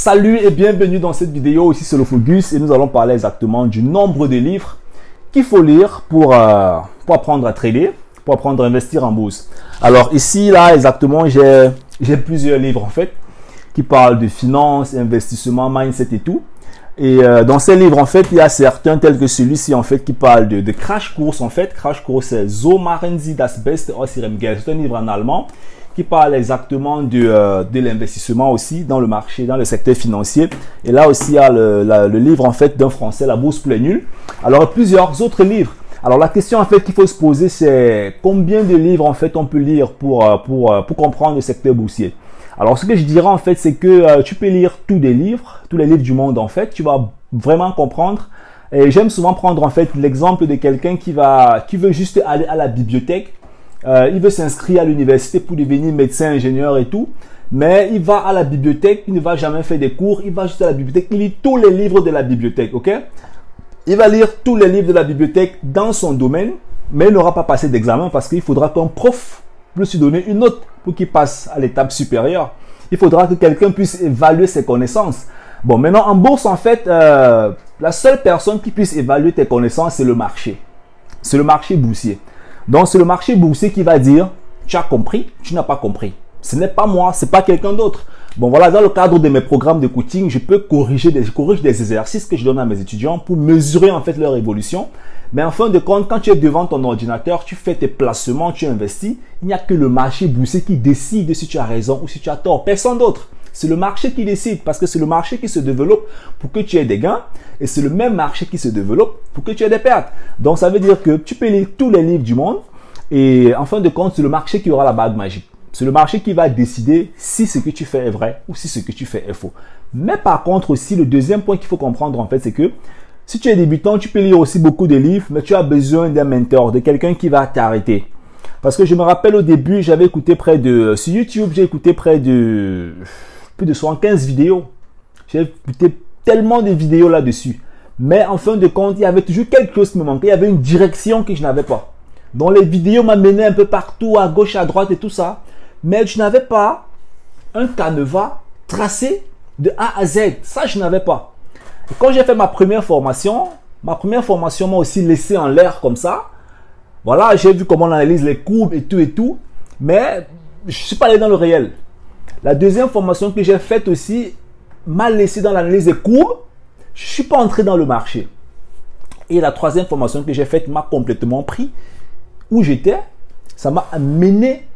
Salut et bienvenue dans cette vidéo, ici c'est le Focus et nous allons parler exactement du nombre de livres qu'il faut lire pour apprendre à trader, pour apprendre à investir en bourse. Alors ici, là exactement, j'ai plusieurs livres en fait qui parlent de finance, investissement, mindset et tout. Et dans ces livres en fait, il y a certains tels que celui-ci en fait qui parle de Crash Course en fait. Crash Course c'est So machen Sie das Beste aus Ihrem Geld. C'est un livre en allemand qui parle exactement de l'investissement aussi dans le marché, dans le secteur financier. Et là aussi, il y a le livre en fait d'un Français, La Bourse pour les nuls. Alors, plusieurs autres livres. Alors, la question en fait qu'il faut se poser, c'est combien de livres en fait on peut lire pour comprendre le secteur boursier. Alors, ce que je dirais en fait, c'est que tu peux lire tous les livres du monde en fait. Tu vas vraiment comprendre. Et j'aime souvent prendre en fait l'exemple de quelqu'un qui veut juste aller à la bibliothèque. Il veut s'inscrire à l'université pour devenir médecin, ingénieur et tout. Mais il va à la bibliothèque, il ne va jamais faire des cours, il va juste à la bibliothèque, il lit tous les livres de la bibliothèque, ok? Il va lire tous les livres de la bibliothèque dans son domaine, mais il n'aura pas passé d'examen parce qu'il faudra qu'un prof puisse lui donner une note pour qu'il passe à l'étape supérieure. Il faudra que quelqu'un puisse évaluer ses connaissances. Bon, maintenant en bourse, en fait, la seule personne qui puisse évaluer tes connaissances, c'est le marché. C'est le marché boursier. Donc, c'est le marché boursier qui va dire, tu as compris, tu n'as pas compris. Ce n'est pas moi, c'est pas quelqu'un d'autre. Bon, voilà, dans le cadre de mes programmes de coaching, je peux corriger des exercices que je donne à mes étudiants pour mesurer en fait leur évolution. Mais en fin de compte, quand tu es devant ton ordinateur, tu fais tes placements, tu investis, il n'y a que le marché boursier qui décide si tu as raison ou si tu as tort. Personne d'autre. C'est le marché qui décide parce que c'est le marché qui se développe pour que tu aies des gains et c'est le même marché qui se développe pour que tu aies des pertes. Donc, ça veut dire que tu peux lire tous les livres du monde et en fin de compte, c'est le marché qui aura la bague magique. C'est le marché qui va décider si ce que tu fais est vrai ou si ce que tu fais est faux. Mais par contre aussi, le deuxième point qu'il faut comprendre en fait, c'est que si tu es débutant, tu peux lire aussi beaucoup de livres, mais tu as besoin d'un mentor, de quelqu'un qui va t'arrêter. Parce que je me rappelle au début, j'avais écouté sur YouTube, j'ai écouté plus de 75 vidéos. J'ai écouté tellement de vidéos là-dessus. Mais en fin de compte, il y avait toujours quelque chose qui me manquait. Il y avait une direction que je n'avais pas. Donc les vidéos m'amenaient un peu partout, à gauche, à droite et tout ça. Mais je n'avais pas un canevas tracé de A à Z. Ça, je n'avais pas. Et quand j'ai fait ma première formation m'a aussi laissé en l'air comme ça. Voilà, j'ai vu comment on analyse les courbes et tout. Mais je ne suis pas allé dans le réel. La deuxième formation que j'ai faite aussi m'a laissé dans l'analyse des courbes. Je ne suis pas entré dans le marché. Et la troisième formation que j'ai faite m'a complètement pris. Où j'étais, ça m'a amené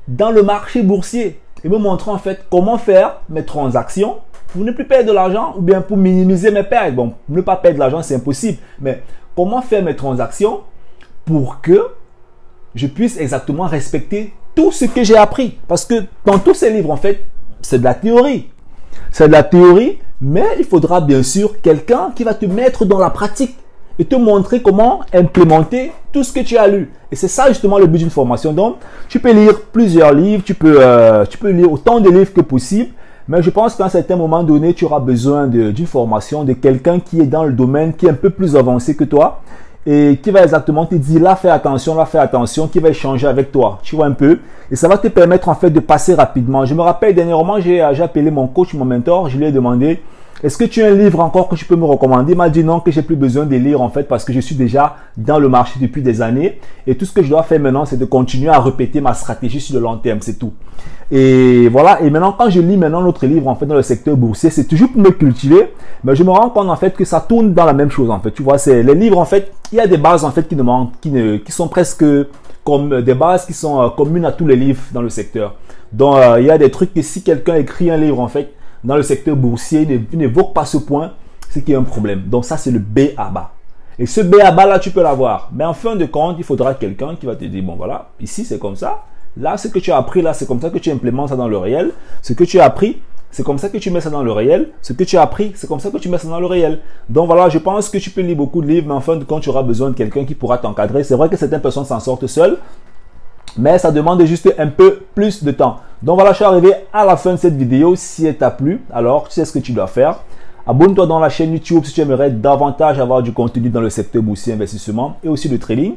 dans le marché boursier. Et me montrant en fait comment faire mes transactions pour ne plus perdre de l'argent ou bien pour minimiser mes pertes. Bon, ne pas perdre de l'argent, c'est impossible. Mais comment faire mes transactions pour que je puisse exactement respecter tout ce que j'ai appris. Parce que dans tous ces livres, en fait, c'est de la théorie. C'est de la théorie, mais il faudra bien sûr quelqu'un qui va te mettre dans la pratique et te montrer comment implémenter tout ce que tu as lu. Et c'est ça justement le but d'une formation. Donc, tu peux lire plusieurs livres, tu peux lire autant de livres que possible, mais je pense qu'à un certain moment donné, tu auras besoin d'une formation, de quelqu'un qui est dans le domaine, qui est un peu plus avancé que toi, et qui va exactement te dire là fais attention, qui va échanger avec toi, tu vois un peu, et ça va te permettre en fait de passer rapidement. Je me rappelle dernièrement, j'ai appelé mon coach, mon mentor, je lui ai demandé est-ce que tu as un livre encore que tu peux me recommander? Il m'a dit non, que j'ai plus besoin de lire en fait parce que je suis déjà dans le marché depuis des années et tout ce que je dois faire maintenant c'est de continuer à répéter ma stratégie sur le long terme, c'est tout. Et voilà, et maintenant quand je lis maintenant notre livre en fait dans le secteur boursier, c'est toujours pour me cultiver, mais je me rends compte en fait que ça tourne dans la même chose en fait. Tu vois, c'est les livres en fait, il y a des bases en fait qui sont presque comme des bases qui sont communes à tous les livres dans le secteur. Donc il y a des trucs que si quelqu'un écrit un livre en fait dans le secteur boursier, il n'évoque pas ce point, c'est qu'il y a un problème. Donc ça, c'est le B à bas. Et ce B à bas là, tu peux l'avoir. Mais en fin de compte, il faudra quelqu'un qui va te dire, bon voilà, ici c'est comme ça. Là, ce que tu as appris là, c'est comme ça que tu implémentes ça dans le réel. Ce que tu as appris, c'est comme ça que tu mets ça dans le réel. Ce que tu as appris, c'est comme ça que tu mets ça dans le réel. Donc voilà, je pense que tu peux lire beaucoup de livres, mais en fin de compte, tu auras besoin de quelqu'un qui pourra t'encadrer. C'est vrai que certaines personnes s'en sortent seules, mais ça demande juste un peu plus de temps. Donc voilà, je suis arrivé à la fin de cette vidéo. Si elle t'a plu, alors tu sais ce que tu dois faire. Abonne-toi dans la chaîne YouTube si tu aimerais davantage avoir du contenu dans le secteur boursier investissement et aussi le trading.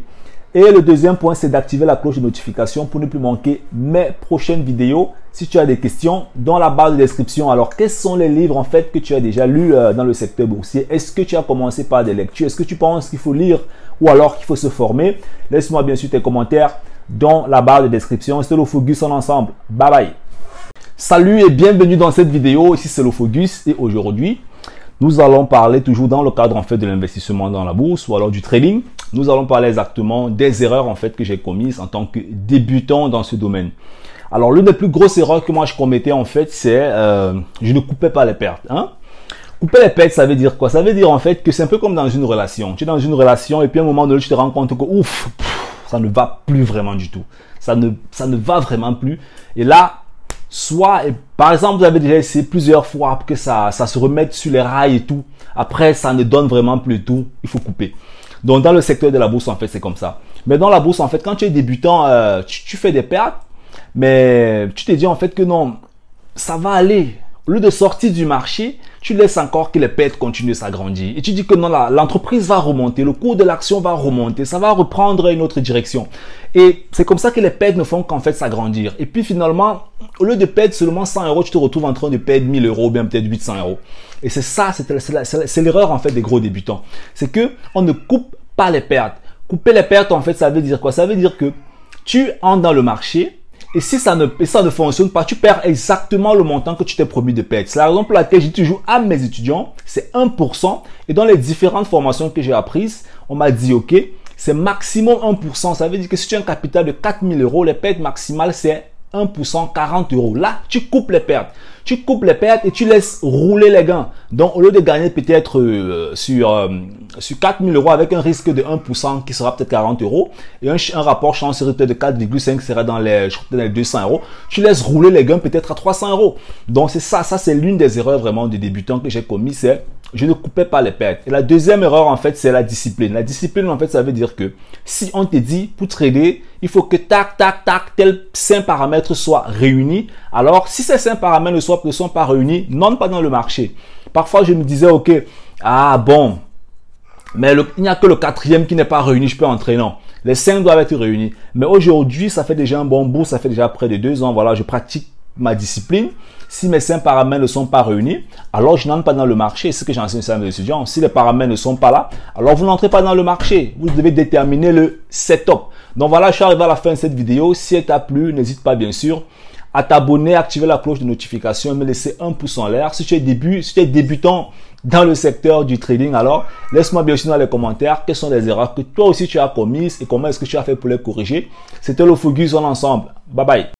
Et le deuxième point, c'est d'activer la cloche de notification pour ne plus manquer mes prochaines vidéos. Si tu as des questions, dans la barre de description, alors quels sont les livres en fait que tu as déjà lus dans le secteur boursier? Est-ce que tu as commencé par des lectures? Est-ce que tu penses qu'il faut lire ou alors qu'il faut se former? Laisse-moi bien sûr tes commentaires dans la barre de description. C'était le Focus en ensemble. Bye bye. Salut et bienvenue dans cette vidéo. Ici c'est le Focus et aujourd'hui, nous allons parler toujours dans le cadre en fait de l'investissement dans la bourse ou alors du trading. Nous allons parler exactement des erreurs en fait que j'ai commises en tant que débutant dans ce domaine. Alors l'une des plus grosses erreurs que moi je commettais en fait, c'est je ne coupais pas les pertes. Couper les pertes, ça veut dire quoi? Ça veut dire en fait que c'est un peu comme dans une relation. Tu es dans une relation et puis à un moment donné, tu te rends compte que ouf, ça ne va plus vraiment du tout. Ça ne va vraiment plus. Et là, par exemple, vous avez déjà essayé plusieurs fois pour que ça se remette sur les rails et tout. Après, ça ne donne vraiment plus tout. Il faut couper. Donc, dans le secteur de la bourse, en fait, c'est comme ça. Mais dans la bourse, en fait, quand tu es débutant, tu fais des pertes, mais tu te dis en fait que non, ça va aller. Au lieu de sortir du marché, tu laisses encore que les pertes continuent de s'agrandir. Et tu dis que non, l'entreprise va remonter, le cours de l'action va remonter, ça va reprendre une autre direction. Et c'est comme ça que les pertes ne font qu'en fait s'agrandir. Et puis finalement, au lieu de perdre seulement 100 euros, tu te retrouves en train de perdre 1000 euros, ou bien peut-être 800 euros. Et c'est ça, c'est l'erreur en fait des gros débutants. C'est que on ne coupe pas les pertes. Couper les pertes en fait, ça veut dire quoi? Ça veut dire que tu entres dans le marché, et si ça ne fonctionne pas, tu perds exactement le montant que tu t'es promis de perdre. C'est la raison pour laquelle je dis toujours à mes étudiants, c'est 1%. Et dans les différentes formations que j'ai apprises, on m'a dit, OK, c'est maximum 1%. Ça veut dire que si tu as un capital de 4000 euros, les pertes maximales, c'est 1%, 40 euros. Là, tu coupes les pertes. Tu coupes les pertes et tu laisses rouler les gains. Donc, au lieu de gagner peut-être sur 4000 euros avec un risque de 1% qui sera peut-être 40 euros et un rapport chance peut-être de 4,5 sera dans les 200 euros, tu laisses rouler les gains peut-être à 300 euros. Donc, c'est ça c'est l'une des erreurs vraiment de débutants que j'ai commis, c'est je ne coupais pas les pertes. Et la deuxième erreur, en fait, c'est la discipline. La discipline, en fait, ça veut dire que si on te dit, pour trader, il faut que tac, tel 5 paramètres soient réunis. Alors, si ces 5 paramètres ne sont pas réunis, n'entre pas dans le marché. Parfois, je me disais, OK, ah bon, mais il n'y a que le 4e qui n'est pas réuni, je peux entrer. Non, les 5 doivent être réunis. Mais aujourd'hui, ça fait déjà un bon bout, ça fait déjà près de 2 ans. Voilà, je pratique ma discipline. Si mes 5 paramètres ne sont pas réunis, alors je n'entre pas dans le marché. C'est ce que j'enseigne à mes étudiants. Si les paramètres ne sont pas là, alors vous n'entrez pas dans le marché. Vous devez déterminer le setup. Donc voilà, je suis arrivé à la fin de cette vidéo. Si elle t'a plu, n'hésite pas bien sûr à t'abonner, activer la cloche de notification et me laisser un pouce en l'air. Si tu es débutant dans le secteur du trading, alors laisse-moi bien sûr dans les commentaires quelles sont les erreurs que toi aussi tu as commises et comment est-ce que tu as fait pour les corriger. C'était le Focus en ensemble. Bye bye.